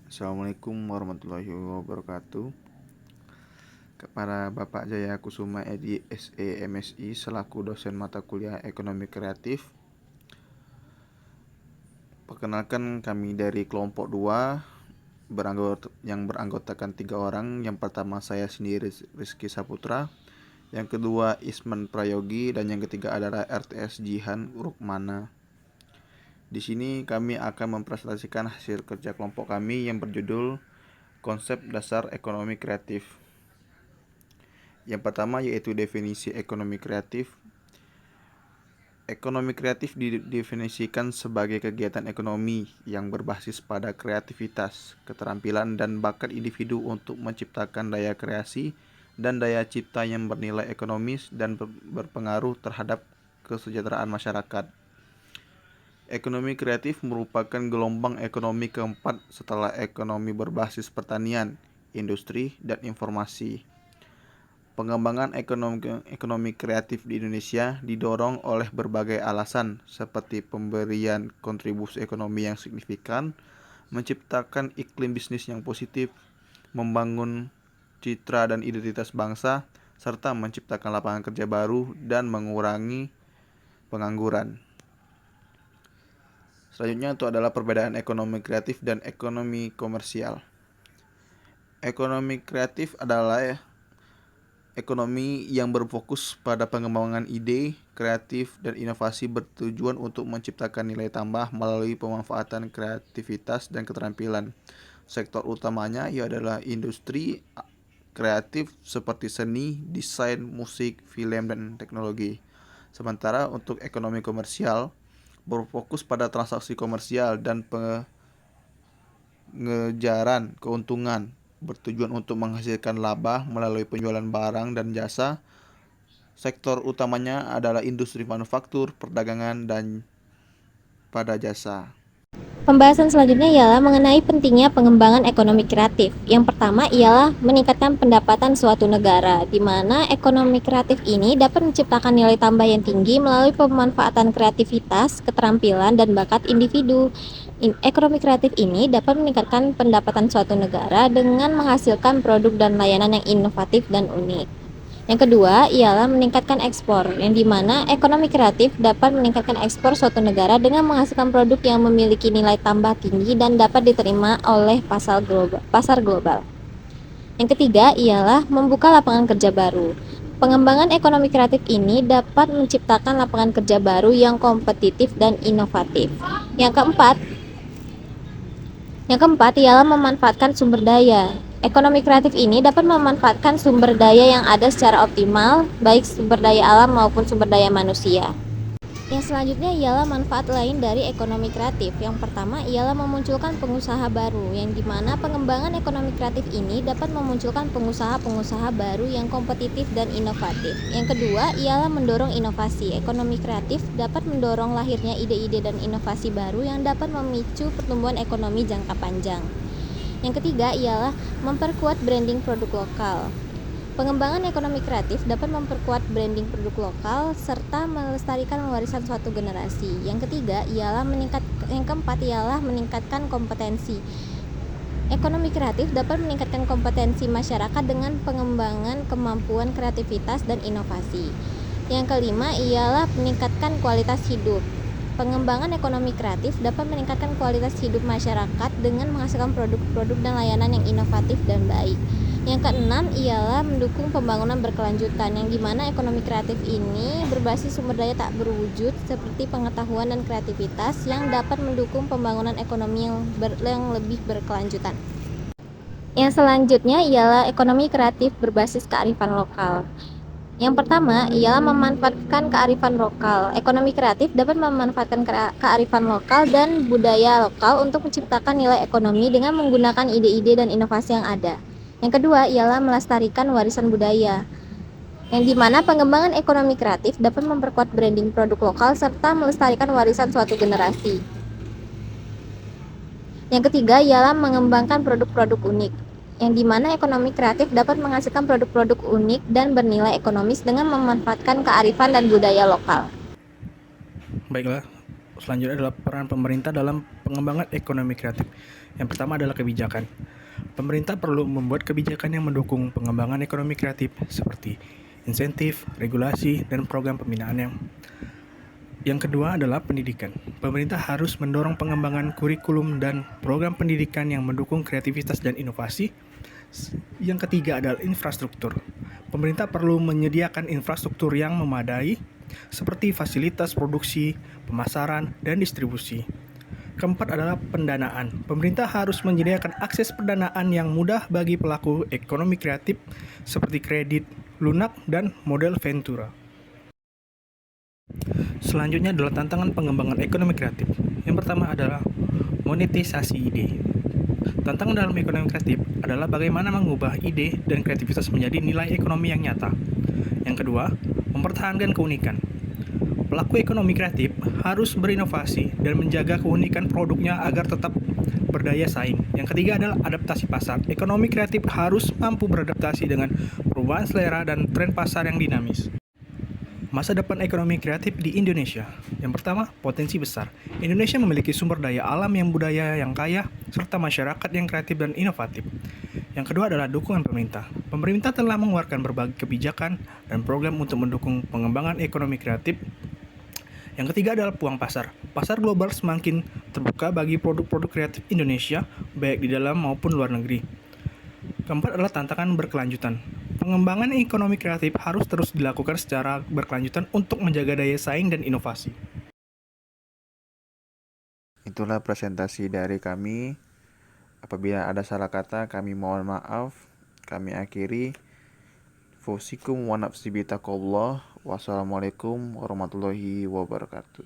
Assalamualaikum warahmatullahi wabarakatuh. Kepada Bapak Jaya Kusuma Edi SE MSI selaku dosen mata kuliah Ekonomi Kreatif. Perkenalkan, kami dari kelompok 2 yang beranggotakan 3 orang. Yang pertama saya sendiri, Rizky Saputra. Yang kedua Isman Prayogi, dan yang ketiga adalah RTS Jihan Rukmana. Di sini kami akan mempresentasikan hasil kerja kelompok kami yang berjudul Konsep Dasar Ekonomi Kreatif. Yang pertama yaitu definisi ekonomi kreatif. Ekonomi kreatif didefinisikan sebagai kegiatan ekonomi yang berbasis pada kreativitas, keterampilan, dan bakat individu untuk menciptakan daya kreasi dan daya cipta yang bernilai ekonomis dan berpengaruh terhadap kesejahteraan masyarakat. Ekonomi kreatif merupakan gelombang ekonomi keempat setelah ekonomi berbasis pertanian, industri, dan informasi. Pengembangan ekonomi kreatif di Indonesia didorong oleh berbagai alasan, seperti pemberian kontribusi ekonomi yang signifikan, menciptakan iklim bisnis yang positif, membangun citra dan identitas bangsa, serta menciptakan lapangan kerja baru dan mengurangi pengangguran. Selanjutnya itu adalah perbedaan ekonomi kreatif dan ekonomi komersial. Ekonomi kreatif adalah ekonomi yang berfokus pada pengembangan ide, kreatif, dan inovasi bertujuan untuk menciptakan nilai tambah melalui pemanfaatan kreativitas dan keterampilan. Sektor utamanya adalah industri kreatif seperti seni, desain, musik, film, dan teknologi. Sementara untuk ekonomi komersial berfokus pada transaksi komersial dan pengejaran keuntungan, bertujuan untuk menghasilkan laba melalui penjualan barang dan jasa. Sektor utamanya adalah industri manufaktur, perdagangan, dan pada jasa. Pembahasan selanjutnya ialah mengenai pentingnya pengembangan ekonomi kreatif. Yang pertama ialah meningkatkan pendapatan suatu negara, di mana ekonomi kreatif ini dapat menciptakan nilai tambah yang tinggi melalui pemanfaatan kreativitas, keterampilan, dan bakat individu. Ekonomi kreatif ini dapat meningkatkan pendapatan suatu negara dengan menghasilkan produk dan layanan yang inovatif dan unik. Yang kedua ialah meningkatkan ekspor, yang dimana ekonomi kreatif dapat meningkatkan ekspor suatu negara dengan menghasilkan produk yang memiliki nilai tambah tinggi dan dapat diterima oleh pasar global. Yang ketiga ialah membuka lapangan kerja baru. Pengembangan ekonomi kreatif ini dapat menciptakan lapangan kerja baru yang kompetitif dan inovatif. Yang keempat ialah memanfaatkan sumber daya. Ekonomi kreatif ini dapat memanfaatkan sumber daya yang ada secara optimal, baik sumber daya alam maupun sumber daya manusia. Yang selanjutnya ialah manfaat lain dari ekonomi kreatif. Yang pertama ialah memunculkan pengusaha baru, yang dimana pengembangan ekonomi kreatif ini dapat memunculkan pengusaha-pengusaha baru yang kompetitif dan inovatif. Yang kedua ialah mendorong inovasi. Ekonomi kreatif dapat mendorong lahirnya ide-ide dan inovasi baru yang dapat memicu pertumbuhan ekonomi jangka panjang. Yang ketiga ialah memperkuat branding produk lokal. Pengembangan ekonomi kreatif dapat memperkuat branding produk lokal serta melestarikan warisan suatu generasi. Yang keempat ialah meningkatkan kompetensi. Ekonomi kreatif dapat meningkatkan kompetensi masyarakat dengan pengembangan kemampuan kreativitas dan inovasi. Yang kelima ialah meningkatkan kualitas hidup. Pengembangan ekonomi kreatif dapat meningkatkan kualitas hidup masyarakat dengan menghasilkan produk-produk dan layanan yang inovatif dan baik. Yang keenam ialah mendukung pembangunan berkelanjutan, yang dimana ekonomi kreatif ini berbasis sumber daya tak berwujud seperti pengetahuan dan kreativitas yang dapat mendukung pembangunan ekonomi yang lebih berkelanjutan. Yang selanjutnya ialah ekonomi kreatif berbasis kearifan lokal. Yang pertama ialah memanfaatkan kearifan lokal. Ekonomi kreatif dapat memanfaatkan kearifan lokal dan budaya lokal untuk menciptakan nilai ekonomi dengan menggunakan ide-ide dan inovasi yang ada. Yang kedua ialah melestarikan warisan budaya, yang dimana pengembangan ekonomi kreatif dapat memperkuat branding produk lokal serta melestarikan warisan suatu generasi. Yang ketiga ialah mengembangkan produk-produk unik, yang dimana ekonomi kreatif dapat menghasilkan produk-produk unik dan bernilai ekonomis dengan memanfaatkan kearifan dan budaya lokal. Baiklah, selanjutnya adalah peran pemerintah dalam pengembangan ekonomi kreatif. Yang pertama adalah kebijakan. Pemerintah perlu membuat kebijakan yang mendukung pengembangan ekonomi kreatif seperti insentif, regulasi, dan program pembinaan. Yang kedua adalah pendidikan. Pemerintah harus mendorong pengembangan kurikulum dan program pendidikan yang mendukung kreativitas dan inovasi. Yang ketiga adalah infrastruktur. Pemerintah perlu menyediakan infrastruktur yang memadai seperti fasilitas produksi, pemasaran, dan distribusi. Keempat adalah pendanaan. Pemerintah harus menyediakan akses pendanaan yang mudah bagi pelaku ekonomi kreatif seperti kredit, lunak, dan model ventura. Selanjutnya adalah tantangan pengembangan ekonomi kreatif. Yang pertama adalah monetisasi ide. Tantangan dalam ekonomi kreatif adalah bagaimana mengubah ide dan kreativitas menjadi nilai ekonomi yang nyata. Yang kedua, mempertahankan keunikan. Pelaku ekonomi kreatif harus berinovasi dan menjaga keunikan produknya agar tetap berdaya saing. Yang ketiga adalah adaptasi pasar. Ekonomi kreatif harus mampu beradaptasi dengan perubahan selera dan tren pasar yang dinamis. Masa depan ekonomi kreatif di Indonesia. Yang pertama, potensi besar. Indonesia memiliki sumber daya alam yang budaya yang kaya, serta masyarakat yang kreatif dan inovatif. Yang kedua adalah dukungan pemerintah. Pemerintah telah mengeluarkan berbagai kebijakan dan program untuk mendukung pengembangan ekonomi kreatif. Yang ketiga adalah peluang pasar. Pasar global semakin terbuka bagi produk-produk kreatif Indonesia, baik di dalam maupun luar negeri. Keempat adalah tantangan berkelanjutan. Pengembangan ekonomi kreatif harus terus dilakukan secara berkelanjutan untuk menjaga daya saing dan inovasi. Itulah presentasi dari kami. Apabila ada salah kata, kami mohon maaf. Kami akhiri. Fusikum wa nafsi bitakullah. Wassalamualaikum warahmatullahi wabarakatuh.